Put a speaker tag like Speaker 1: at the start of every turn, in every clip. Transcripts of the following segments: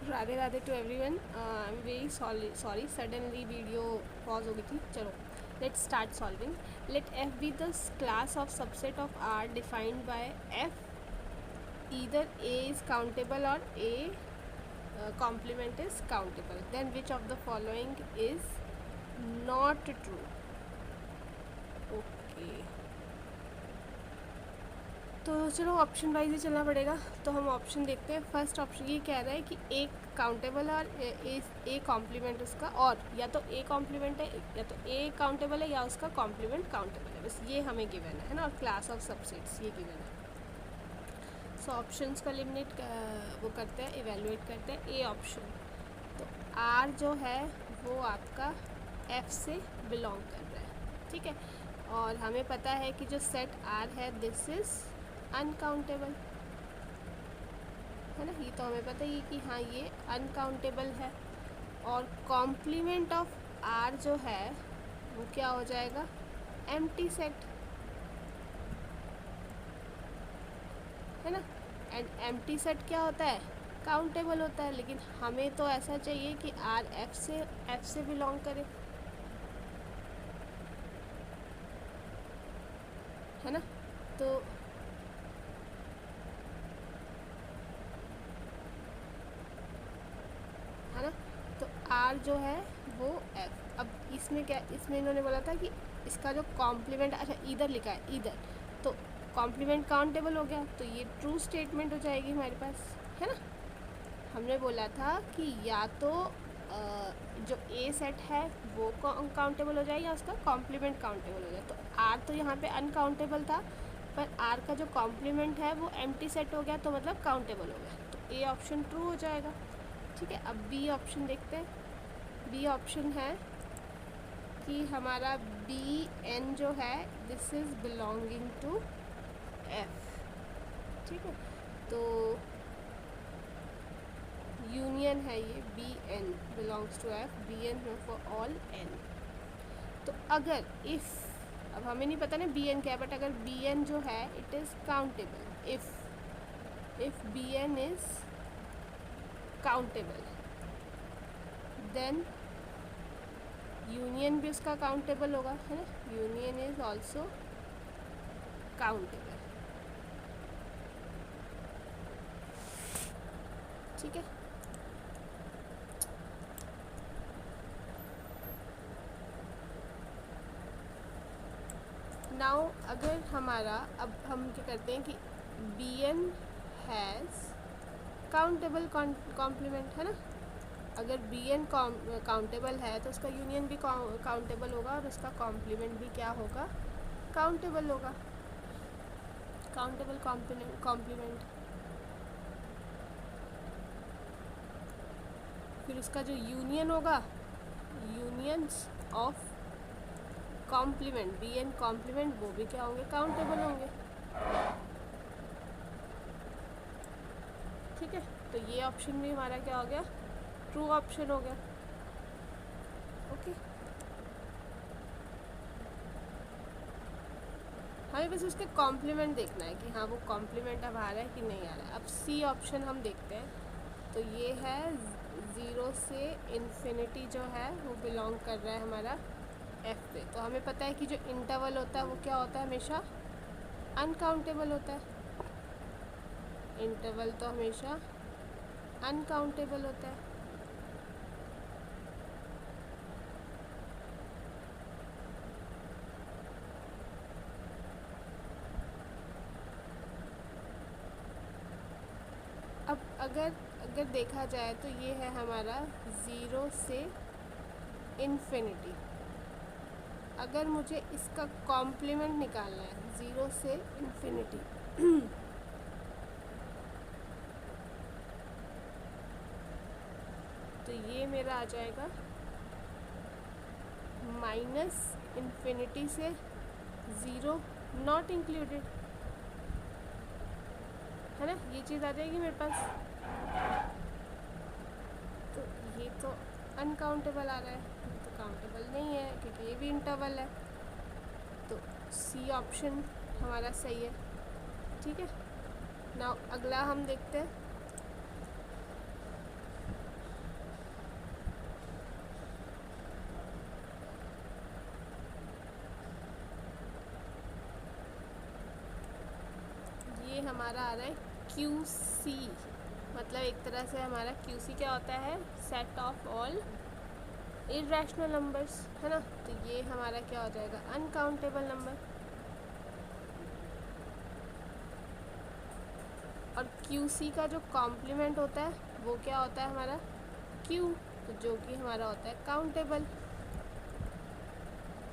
Speaker 1: Radhe Radhe to everyone. I am very sorry suddenly video pause हो गई थी। चलो let's start solving. Let F B the class of subset of R defined by F either A is countable और A complement is countable, then which of the following is not true? Okay तो चलो option wise ही चलना पड़ेगा। तो हम option देखते हैं। First option ये कह रहा है कि ए काउंटेबल और ए कॉम्प्लीमेंट उसका, और या तो ए कॉम्प्लीमेंट है या तो ए काउंटेबल है या उसका कॉम्प्लीमेंट काउंटेबल है। बस ये हमें गिवन है ना, और क्लास ऑफ सबसेट्स ये गिवन है। सो ऑप्शंस को एलिमिनेट वो करते हैं, इवेलुएट करते हैं। ए ऑप्शन, तो आर जो है वो आपका एफ से बिलोंग कर रहा है, ठीक है। और हमें पता है कि जो सेट आर है दिस इज़ अनकाउंटेबल, है ना। ये तो हमें पता ही कि हाँ ये अनकाउंटेबल है। और कॉम्प्लीमेंट ऑफ आर जो है वो क्या हो जाएगा, एम्प्टी सेट, है ना। एंड एम्प्टी सेट क्या होता है, काउंटेबल होता है। लेकिन हमें तो ऐसा चाहिए कि आर एफ से बिलोंग करे, है ना। तो है ना, तो आर जो है वो एफ। अब इसमें क्या, इसमें इन्होंने बोला था कि इसका जो कॉम्प्लीमेंट, अच्छा इधर लिखा है इधर, तो कॉम्प्लीमेंट काउंटेबल हो गया, तो ये ट्रू स्टेटमेंट हो जाएगी हमारे पास, है ना। हमने बोला था कि या तो जो ए सेट है वो काउंटेबल हो जाए या उसका कॉम्प्लीमेंट काउंटेबल हो जाए। तो आर तो यहाँ पे अनकाउंटेबल था, पर आर का जो कॉम्प्लीमेंट है वो एम्प्टी सेट हो गया, तो मतलब काउंटेबल हो गया। तो ए ऑप्शन ट्रू हो जाएगा, ठीक है। अब बी ऑप्शन देखते हैं। बी ऑप्शन है कि हमारा बी एन जो है this is belonging to F, ठीक है। तो यूनियन है ये, B N belongs to F, B N है फॉर ऑल एन। तो अगर इफ़, अब हमें नहीं पता ना बी एन क्या है, बट अगर बी एन जो है it is countable, if B N is countable then union भी उसका काउंटेबल होगा, है ना। यूनियन इज़ ऑल्सो काउंटेबल, ठीक है। नाउ अगर हमारा, अब हम क्या करते हैं कि B N has countable complement, है ना। अगर बी एन काउंटेबल है तो उसका यूनियन भी काउंटेबल होगा, और उसका कॉम्प्लीमेंट भी क्या होगा, काउंटेबल होगा, काउंटेबल कॉम्प्लीमेंट। फिर उसका जो यूनियन होगा, unions of complement, B N complement, वो भी क्या होंगे, काउंटेबल होंगे, ठीक है। तो ये ऑप्शन भी हमारा क्या हो गया, ट्रू ऑप्शन हो गया, ओके। हमें बस उसके कॉम्प्लीमेंट देखना है कि हाँ वो कॉम्प्लीमेंट अब आ रहा है कि नहीं आ रहा है। अब सी ऑप्शन हम देखते हैं। तो ये है 0 से इन्फिनिटी जो है वो बिलोंग कर रहा है हमारा एफ पे। तो हमें पता है कि जो इंटरवल होता है वो क्या होता है, हमेशा अनकाउंटेबल होता है। इंटरवल तो हमेशा अनकाउंटेबल होता है। अब अगर देखा जाए तो ये है हमारा 0 से इन्फिनिटी। अगर मुझे इसका कॉम्प्लीमेंट निकालना है 0 से इन्फिनिटी तो ये मेरा आ जाएगा माइनस इन्फिनिटी से 0 नॉट इंक्लूडेड, है ना। ये चीज़ आ जाएगी मेरे पास। तो ये तो अनकाउंटेबल आ रहा है, ये तो काउंटेबल नहीं है क्योंकि ये भी इंटरवल है। तो सी ऑप्शन हमारा सही है, ठीक है। नाउ अगला हम देखते हैं। हमारा आ रहा है QC, मतलब एक तरह से हमारा QC क्या होता है, set of all irrational numbers, है ना। तो ये हमारा क्या हो जाएगा, अनकाउंटेबल नंबर। और QC का जो कॉम्प्लीमेंट होता है वो क्या होता है हमारा Q, तो जो कि हमारा होता है काउंटेबल।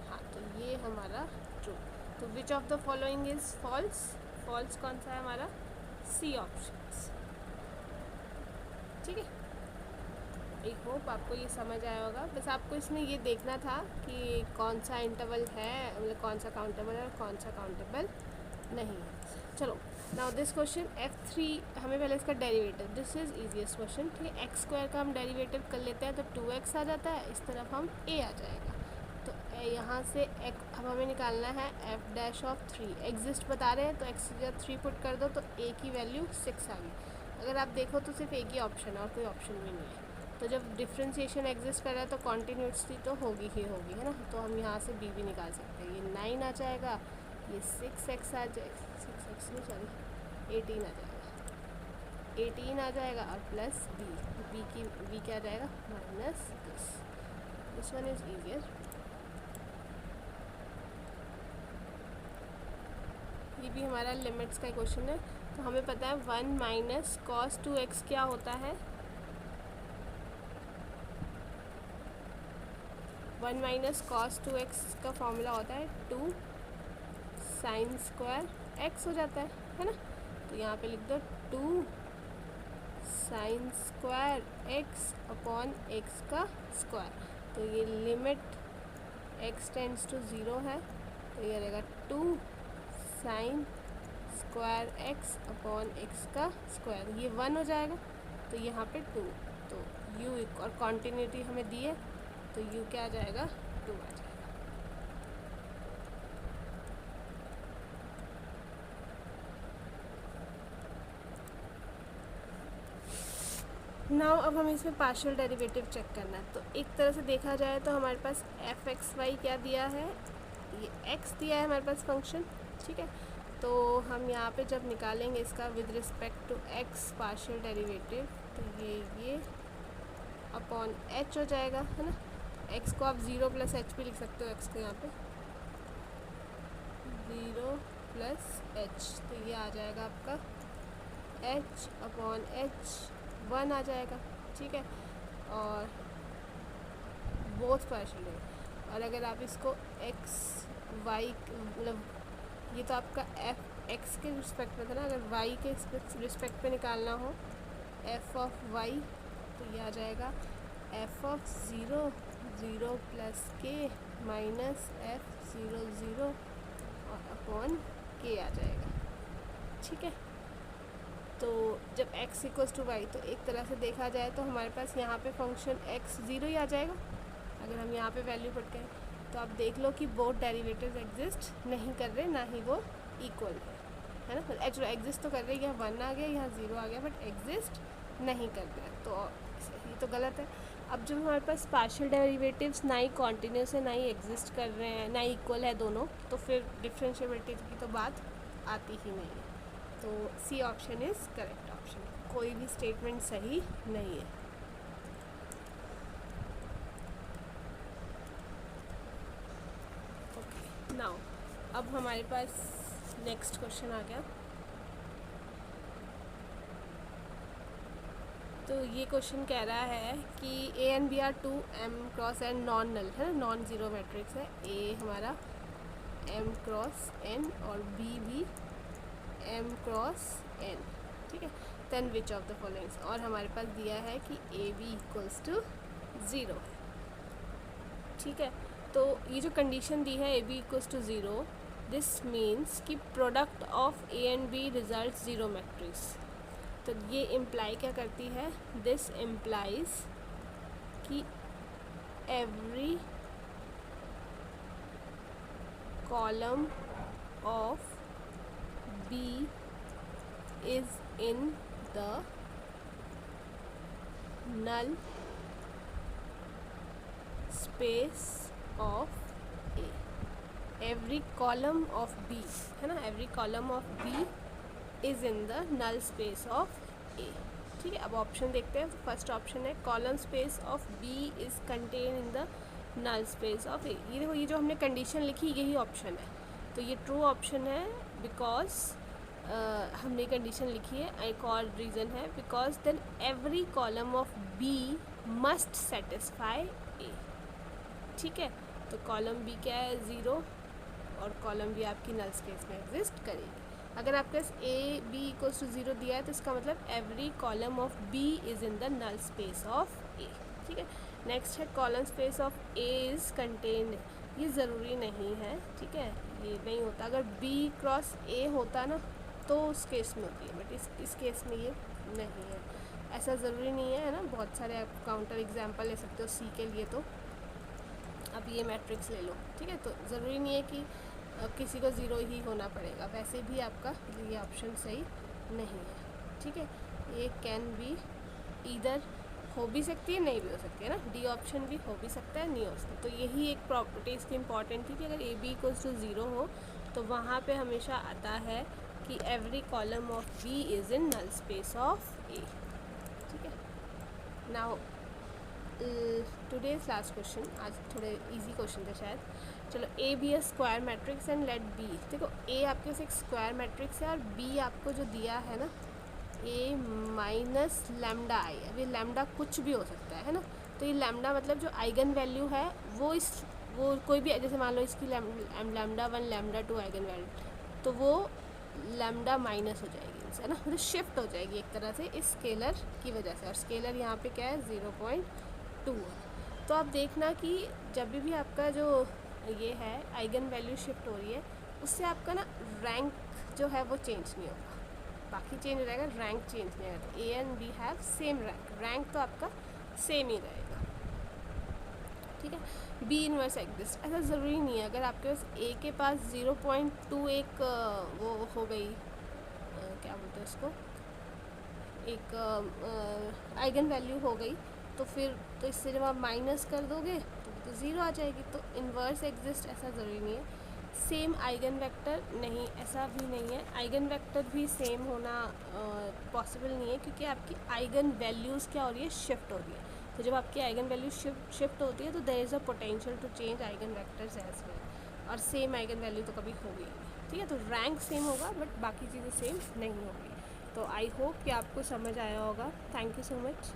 Speaker 1: हाँ, तो ये हमारा ट्रू। तो which of the following is false, false कौन सा है हमारा, C ऑप्शन। ठीक है, आई होप आपको ये समझ आया होगा। बस आपको इसमें ये देखना था कि कौन सा इंटरवल है, मतलब कौन सा काउंटेबल है और कौन सा काउंटेबल नहीं है। चलो नाउ दिस क्वेश्चन F3, हमें पहले इसका derivative, this is easiest question. ठीक है, x स्क्वायर का हम डेरिवेटिव कर लेते हैं तो 2x आ जाता है, इस तरफ हम a आ जाएगा। तो यहाँ से अब हमें निकालना है f डैश ऑफ 3, एग्जिस्ट बता रहे हैं तो x की जगह 3 पुट कर दो तो a की वैल्यू 6 आ गई। अगर आप देखो तो सिर्फ एक ही ऑप्शन है और कोई ऑप्शन भी नहीं है। तो जब डिफ्रेंशिएशन एग्जिस्ट कर रहा है तो कॉन्टीन्यूटी तो होगी ही होगी, है ना। तो हम यहाँ से b भी निकाल सकते हैं, ये 9 आ जाएगा, ये 6x आ जाएगा, 6x नहीं सॉरी 18 आ जाएगा, 18 आ जाएगा और प्लस b क्या आ जाएगा, minus this one is easier. ये भी हमारा लिमिट्स का क्वेश्चन है। तो हमें पता है 1 माइनस कॉस 2x क्या होता है, 1 माइनस कॉस 2x का फॉर्मूला होता है 2 साइन स्क्वायर x हो जाता है ना। तो यहाँ पे लिख दो 2 sine square x upon x का स्क्वायर। तो ये लिमिट x टेंड्स टू 0 है, तो ये रहेगा 2 sine square x upon x का स्क्वायर, ये 1 हो जाएगा। तो यहाँ पे 2, तो u और कॉन्टीन्यूटी हमें दी है तो u क्या आ जाएगा, 2 आ जाएगा। नाउ अब हमें इसमें पार्शियल डेरिवेटिव चेक करना है। तो एक तरह से देखा जाए तो हमारे पास f(x,y) क्या दिया है, ये x दिया है हमारे पास फंक्शन। ठीक है, तो हम यहाँ पे जब निकालेंगे इसका with respect to x partial derivative, तो ये अपॉन h हो जाएगा, है ना। x को आप 0 प्लस h भी लिख सकते हो, x को यहाँ पे 0 प्लस h, तो ये आ जाएगा आपका h अपॉन h 1 आ जाएगा। ठीक है, और बोथ पार्शियल है। और अगर आप इसको x y मतलब ये तो आपका f x के रिस्पेक्ट में था ना, अगर y के रिस्पेक्ट पे निकालना हो f ऑफ y, तो ये आ जाएगा f of 0 0 plus k minus f 0 0 और अपॉन k आ जाएगा। ठीक है, तो जब x इक्वल्स टू वाई, तो एक तरह से देखा जाए तो हमारे पास यहाँ पे फंक्शन x 0 ही आ जाएगा। अगर हम यहाँ पे वैल्यू पुट करें तो आप देख लो कि बोथ डेरिवेटिव्स एग्जिस्ट नहीं कर रहे, ना ही वो इक्वल है ना। एक्चुअली एग्जिस्ट तो कर रहे हैं, यहाँ 1 आ गया, यहाँ 0 आ गया, बट एग्जिस्ट नहीं कर रहे हैं, तो ये तो गलत है। अब जब हमारे पास पार्शियल डेरिवेटिव्स ना ही कॉन्टीन्यूस है, ना ही एग्जिस्ट कर रहे हैं, ना ही इक्वल है दोनों, तो फिर डिफ्रेंशिएबिलिटी की तो बात आती ही नहीं है। तो C option is correct option, कोई भी स्टेटमेंट सही नहीं है। ओके, नाउ अब हमारे पास नेक्स्ट क्वेश्चन आ गया। तो ये क्वेश्चन कह रहा है कि A and B are 2 m cross n non null है ना, नॉन ज़ीरो मैट्रिक्स है। ए हमारा m क्रॉस n और बी भी m क्रॉस n। ठीक है, then which of the followings, और हमारे पास दिया है कि ए बी इक्वल्स टू 0। ठीक है, तो ये जो कंडीशन दी है A B equals to 0, this means कि product of A and B result 0 matrix. तो ये इम्प्लाई क्या करती है, दिस इम्प्लाइज कि every column of B is in the null space of A. Every column of B है ना, every column of B is in the null space of A. ठीक है, अब ऑप्शन देखते हैं। फर्स्ट ऑप्शन है column space of B is contain in the null space of A. ये देखो, ये जो हमने कंडीशन लिखी यही ऑप्शन है, तो ये ट्रू ऑप्शन है बिकॉज हमने कंडीशन लिखी है। एक और रीज़न है because then every column of B must satisfy A. ठीक है, तो कॉलम बी क्या है 0 और कॉलम बी आपकी नल स्पेस में एग्जिस्ट करेगी। अगर आपके पास ए बी इक्वल्स टू 0 दिया है तो इसका मतलब every column of B is in the null space of A. ठीक है, नेक्स्ट है column space of A is contained. ये ज़रूरी नहीं है, ठीक है, ये नहीं होता। अगर बी क्रॉस ए होता ना तो उस केस में होती है, बट इस केस में ये नहीं है। ऐसा ज़रूरी नहीं है ना, बहुत सारे आप काउंटर एग्जाम्पल ले सकते हो सी के लिए। तो अब ये मैट्रिक्स ले लो, ठीक है, तो ज़रूरी नहीं है कि किसी को 0 ही होना पड़ेगा, वैसे भी आपका ये ऑप्शन सही नहीं है। ठीक है, ये कैन बी ईदर हो भी सकती है, नहीं भी हो सकती है ना, डी ऑप्शन भी हो भी सकता है, नहीं हो सकता। तो यही एक प्रॉपर्टी इसकी इम्पॉर्टेंट थी कि अगर ए बी इक्वल्स टू 0 हो तो वहाँ पे हमेशा आता है कि every column of B is in null space of A. ठीक है, नाउ टुडेज लास्ट क्वेश्चन, आज थोड़े इजी क्वेश्चन थे शायद। चलो, A B A square matrix and let B. देखो, ए आपके पास एक स्क्वायर मैट्रिक्स है और बी आपको जो दिया है ना ए माइनस लैम्डा आई। अब ये लैम्डा कुछ भी हो सकता है ना, तो ये लैम्डा मतलब जो आइगन वैल्यू है वो कोई भी, जैसे मान लो इसकी लैम्डा 1 लैम्डा 2 आइगन वैल्यू, तो वो लैम्डा माइनस हो जाएगी इनसे, है ना, मतलब शिफ्ट हो जाएगी एक तरह से इस स्केलर की वजह से। और स्केलर यहाँ पे क्या है 0.2 है। तो आप देखना कि जब भी आपका जो ये है आइगन वैल्यू शिफ्ट हो रही है उससे आपका ना रैंक जो है वो चेंज नहीं होगा, बाकी चेंज हो जाएगा, रैंक चेंज नहीं आएगा। तो A and B have same rank, rank तो आपका सेम ही रहेगा। ठीक है, बी इनवर्स एग्जिस्ट ऐसा ज़रूरी नहीं है। अगर आपके पास ए के पास 0.2 एक वो हो गई, क्या बोलते हैं उसको, एक आइगन वैल्यू हो गई, तो फिर तो इससे जब आप माइनस कर दोगे तो 0 आ जाएगी। तो इनवर्स एग्जिस्ट ऐसा ज़रूरी नहीं है। सेम आइगन वेक्टर नहीं, ऐसा भी नहीं है। आइगन वेक्टर भी सेम होना पॉसिबल नहीं है, क्योंकि आपकी आइगन वैल्यूज़ क्या हो रही है, शिफ्ट हो रही है। तो जब आपकी आइगन वैल्यू शिफ्ट होती है तो there is a potential to change eigen vectors as well, और सेम आइगन वैल्यू तो कभी होगी नहीं। ठीक है, तो रैंक सेम होगा बट बाकी चीज़ें सेम नहीं होगी। तो आई होप कि आपको समझ आया होगा। Thank you so much.